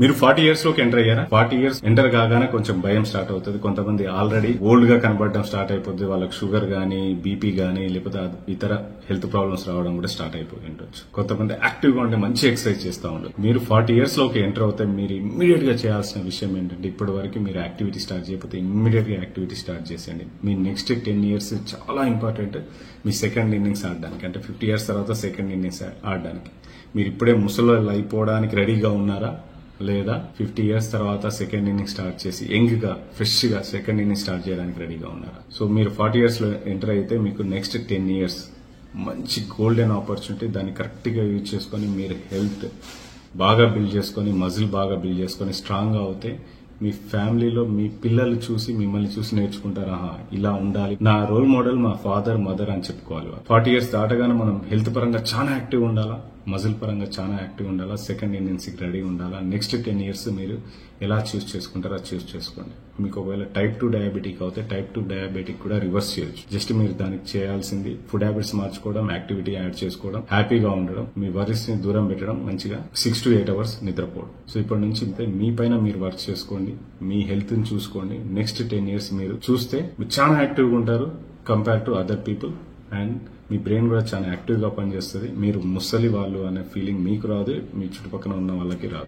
మీరు 40 ఇయర్స్ లోకి ఎంటర్ అయ్యారా? 40 ఇయర్స్ ఎంటర్ కాగానే కొంచెం భయం స్టార్ట్ అవుతుంది. కొంతమంది ఆల్రెడీ ఓల్డ్ గా కనబడడం స్టార్ట్ అయిపోతుంది. వాళ్ళకి షుగర్ గానీ, బీపీ గానీ, లేకపోతే ఇతర హెల్త్ ప్రాబ్లమ్స్ రావడం కూడా స్టార్ట్ అయిపోయి ఉండొచ్చు. కొంతమంది యాక్టివ్ గా ఉండే మంచి ఎక్సర్సైజ్ చేస్తూ ఉండదు. మీరు 40 ఇయర్స్ లోకి ఎంటర్ అవుతే మీరు ఇమ్మీడియట్ గా చేయాల్సిన విషయం ఏంటంటే, ఇప్పటి వరకు మీరు యాక్టివిటీ స్టార్ట్ చేయకపోతే ఇమ్మీడియట్ గా యాక్టివిటీ స్టార్ట్ చేసేయండి. మీ నెక్స్ట్ 10 ఇయర్స్ చాలా ఇంపార్టెంట్. మీ సెకండ్ ఇన్నింగ్స్ ఆడడానికి, అంటే 50 ఇయర్స్ తర్వాత సెకండ్ ఇన్నింగ్స్ ఆడడానికి. మీరు ఇప్పుడే ముసలోళ్ళు అయిపోవడానికి రెడీగా ఉన్నారా, లేదా 50 ఇయర్స్ తర్వాత సెకండ్ ఇన్నింగ్ స్టార్ట్ చేసి యంగ్ గా ఫ్రెష్ గా సెకండ్ ఇన్నింగ్ స్టార్ట్ చేయడానికి రెడీగా ఉన్నారా? సో మీరు 40 ఇయర్స్ లో ఎంటర్ అయితే మీకు నెక్స్ట్ 10 ఇయర్స్ మంచి గోల్డెన్ ఆపర్చునిటీ. దాన్ని కరెక్ట్ గా యూజ్ చేసుకుని మీరు హెల్త్ బాగా బిల్డ్ చేసుకుని, మజిల్ బాగా బిల్డ్ చేసుకుని స్ట్రాంగ్ గా అవుతే మీ ఫ్యామిలీలో మీ పిల్లలు చూసి మిమ్మల్ని చూసి నేర్చుకుంటారు. ఇలా ఉండాలి, నా రోల్ మోడల్ మా ఫాదర్ మదర్ అని చెప్పుకోవాలి. 40 ఇయర్స్ దాటగానే మనం హెల్త్ పరంగా చాలా యాక్టివ్ ఉండాలా, మజిల్ పరంగా చాలా యాక్టివ్ ఉండాలా, సెకండ్ ఇన్నింగ్స్ కి రెడీ ఉండాలా. నెక్స్ట్ 10 ఇయర్స్ మీరు ఎలా చూస్ చేసుకుంటారో చూస్ చేసుకోండి. మీకు ఒకవేళ టైప్ 2 డయాబెటిక్ అవుతే టైప్ 2 డయాబెటిక్ కూడా రివర్స్ చేయొచ్చు. జస్ట్ మీరు దానికి చేయాల్సింది ఫుడ్ హ్యాబిట్స్ మార్చుకోవడం, యాక్టివిటీ యాడ్ చేసుకోవడం, హ్యాపీగా ఉండడం, మీ వరీస్ ని దూరం పెట్టడం, మంచిగా 6 to 8 అవర్స్ నిద్రపోవడం. సో ఇప్పటి నుంచి మీ పైన మీరు వర్క్ చేసుకోండి, మీ హెల్త్ ని చూసుకోండి. నెక్స్ట్ 10 ఇయర్స్ మీరు చూస్తే మీరు చాలా యాక్టివ్గా ఉంటారు compare to other people. And me brain కూడా చాలా యాక్టివ్ గా పనిచేస్తుంది. మీరు ముసలి వాళ్ళు అనే ఫీలింగ్ మీకు రాదు, మీ చుట్టుపక్కల ఉన్న వాళ్ళకి రాదు.